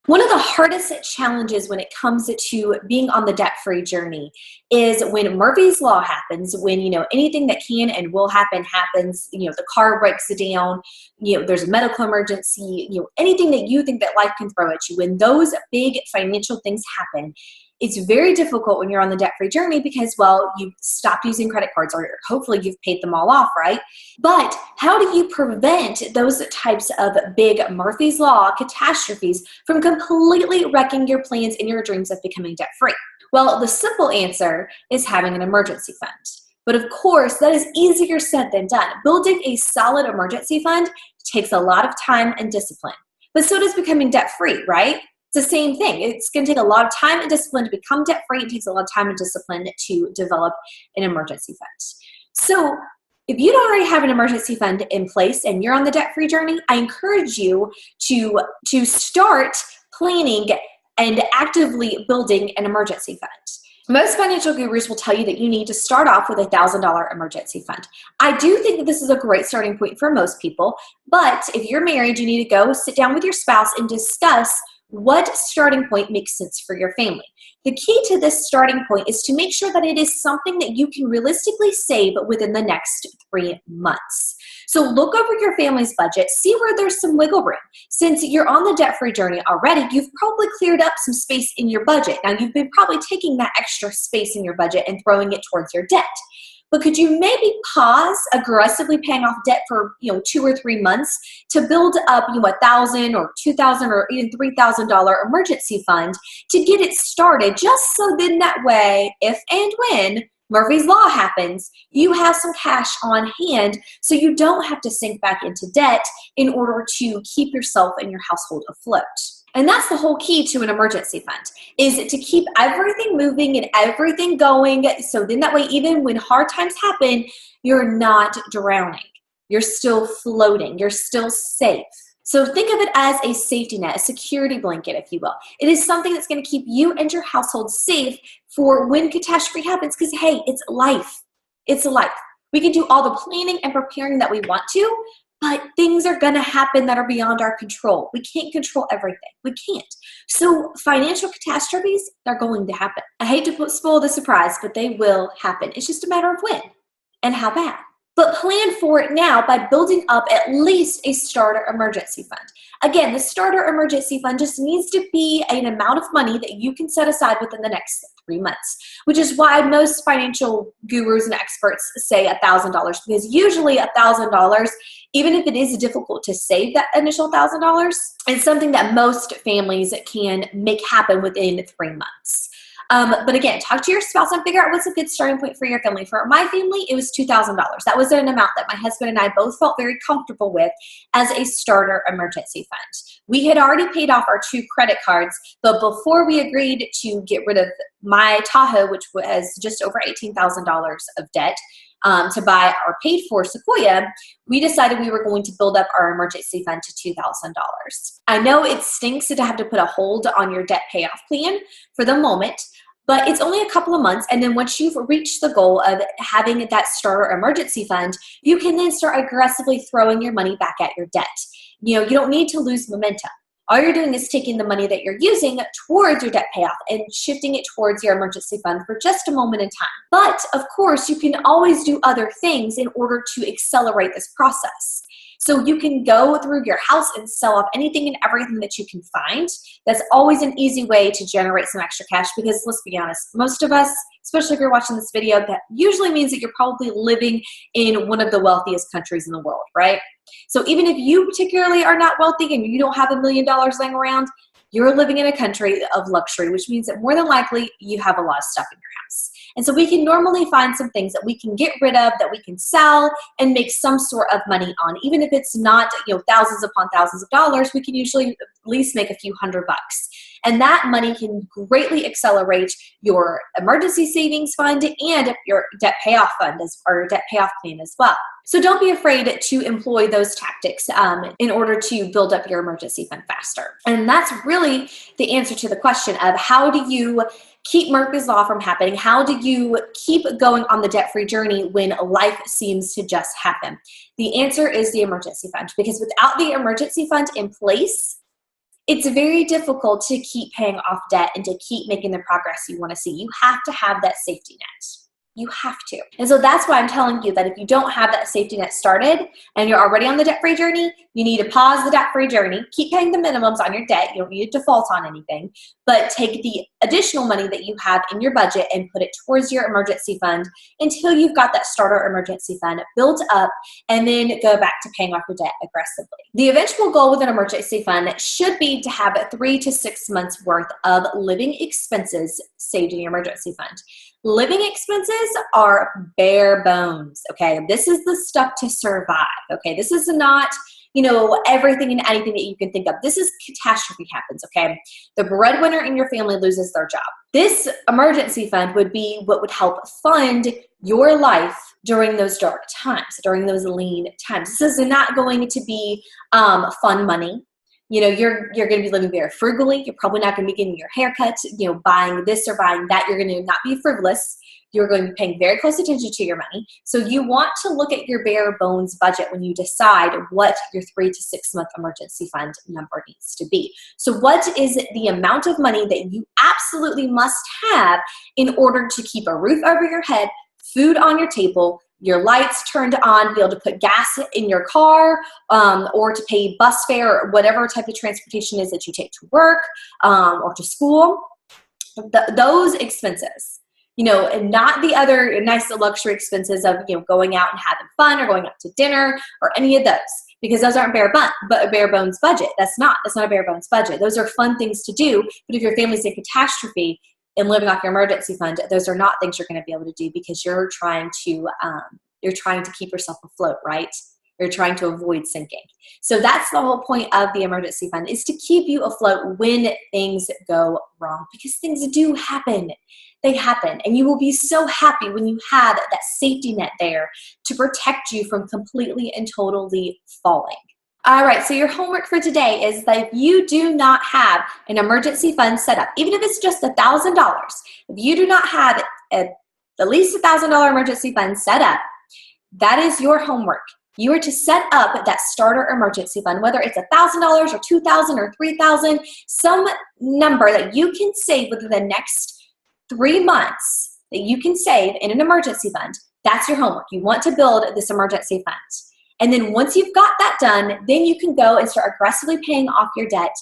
One of the hardest challenges when it comes to being on the debt-free journey is when Murphy's Law happens, when, anything that can and will happen happens, the car breaks down, there's a medical emergency, anything that you think that life can throw at you. When those big financial things happen, it's very difficult when you're on the debt-free journey because, well, you've stopped using credit cards or hopefully you've paid them all off, right? But how do you prevent those types of big Murphy's Law catastrophes from completely wrecking your plans and your dreams of becoming debt-free? Well, the simple answer is having an emergency fund. But of course, that is easier said than done. Building a solid emergency fund takes a lot of time and discipline. But so does becoming debt-free, right? It's the same thing. It's going to take a lot of time and discipline to become debt-free. It takes a lot of time and discipline to develop an emergency fund. So if you don't already have an emergency fund in place and you're on the debt-free journey, I encourage you to start planning and actively building an emergency fund. Most financial gurus will tell you that you need to start off with a $1,000 emergency fund. I do think that this is a great starting point for most people, but if you're married, you need to go sit down with your spouse and discuss what starting point makes sense for your family. The key to this starting point is to make sure that it is something that you can realistically save within the next 3 months. So look over your family's budget, see where there's some wiggle room. Since you're on the debt-free journey already, you've probably cleared up some space in your budget. Now, you've been probably taking that extra space in your budget and throwing it towards your debt. But could you maybe pause aggressively paying off debt for 2 or 3 months to build up $1,000 or $2,000 or even $3,000 emergency fund to get it started, just so then that way, if and when Murphy's Law happens, you have some cash on hand so you don't have to sink back into debt in order to keep yourself and your household afloat. And that's the whole key to an emergency fund, is to keep everything moving and everything going. So then that way, even when hard times happen, you're not drowning. You're still floating. You're still safe. So think of it as a safety net, a security blanket, if you will. It is something that's going to keep you and your household safe for when catastrophe happens, because, hey, it's life. It's life. We can do all the planning and preparing that we want to, but things are going to happen that are beyond our control. We can't control everything. We can't. So financial catastrophes, they're going to happen. I hate to spoil the surprise, but they will happen. It's just a matter of when and how bad. But plan for it now by building up at least a starter emergency fund. Again, the starter emergency fund just needs to be an amount of money that you can set aside within the next 3 months, which is why most financial gurus and experts say $1,000, because usually $1,000, even if it is difficult to save that initial $1,000, is something that most families can make happen within 3 months. But again, talk to your spouse and figure out what's a good starting point for your family. For my family, it was $2,000. That was an amount that my husband and I both felt very comfortable with as a starter emergency fund. We had already paid off our 2 credit cards, but before we agreed to get rid of my Tahoe, which was just over $18,000 of debt, to buy our paid-for Sequoia, we decided we were going to build up our emergency fund to $2,000. I know it stinks to have to put a hold on your debt payoff plan for the moment, but it's only a couple of months, and then once you've reached the goal of having that starter emergency fund, you can then start aggressively throwing your money back at your debt. You don't need to lose momentum. All you're doing is taking the money that you're using towards your debt payoff and shifting it towards your emergency fund for just a moment in time. But of course, you can always do other things in order to accelerate this process. So you can go through your house and sell off anything and everything that you can find. That's always an easy way to generate some extra cash, because let's be honest, most of us, especially if you're watching this video, that usually means that you're probably living in one of the wealthiest countries in the world, right? So even if you particularly are not wealthy and you don't have $1 million laying around, you're living in a country of luxury, which means that more than likely you have a lot of stuff in your house. And so we can normally find some things that we can get rid of, that we can sell and make some sort of money on. Even if it's not, thousands upon thousands of dollars, we can usually at least make a few $100. And that money can greatly accelerate your emergency savings fund and your debt payoff fund or debt payoff plan as well. So don't be afraid to employ those tactics in order to build up your emergency fund faster. And that's really the answer to the question of how do you keep Murphy's Law from happening? How do you keep going on the debt-free journey when life seems to just happen? The answer is the emergency fund, because without the emergency fund in place, it's very difficult to keep paying off debt and to keep making the progress you want to see. You have to have that safety net. You have to. And so that's why I'm telling you that if you don't have that safety net started and you're already on the debt-free journey, you need to pause the debt-free journey, keep paying the minimums on your debt. You don't need to default on anything, but take the additional money that you have in your budget and put it towards your emergency fund until you've got that starter emergency fund built up, and then go back to paying off your debt aggressively. The eventual goal with an emergency fund should be to have 3 to 6 months worth of living expenses saved in your emergency fund. Living expenses are bare bones, okay? This is the stuff to survive, okay? This is not, everything and anything that you can think of. This is catastrophe happens, okay? The breadwinner in your family loses their job. This emergency fund would be what would help fund your life during those dark times, during those lean times. This is not going to be fun money. You're going to be living very frugally. You're probably not going to be getting your haircut, buying this or buying that. You're going to not be frivolous. You're going to be paying very close attention to your money. So you want to look at your bare bones budget when you decide what your 3 to 6 month emergency fund number needs to be. So what is the amount of money that you absolutely must have in order to keep a roof over your head, food on your table, your lights turned on, be able to put gas in your car, or to pay bus fare or whatever type of transportation is that you take to work or to school. Those expenses, and not the other nice luxury expenses of going out and having fun or going out to dinner or any of those, because those aren't bare bones budget. That's not a bare bones budget. Those are fun things to do, but if your family's in catastrophe and living off your emergency fund, those are not things you're going to be able to do, because you're trying to keep yourself afloat, right? You're trying to avoid sinking. So that's the whole point of the emergency fund, is to keep you afloat when things go wrong, because things do happen. They happen, and you will be so happy when you have that safety net there to protect you from completely and totally falling. All right, so your homework for today is that if you do not have an emergency fund set up, even if it's just $1,000, if you do not have at least $1,000 emergency fund set up, that is your homework. You are to set up that starter emergency fund, whether it's $1,000 or $2,000 or $3,000, some number that you can save within the next 3 months that you can save in an emergency fund. That's your homework. You want to build this emergency fund. And then once you've got that done, then you can go and start aggressively paying off your debt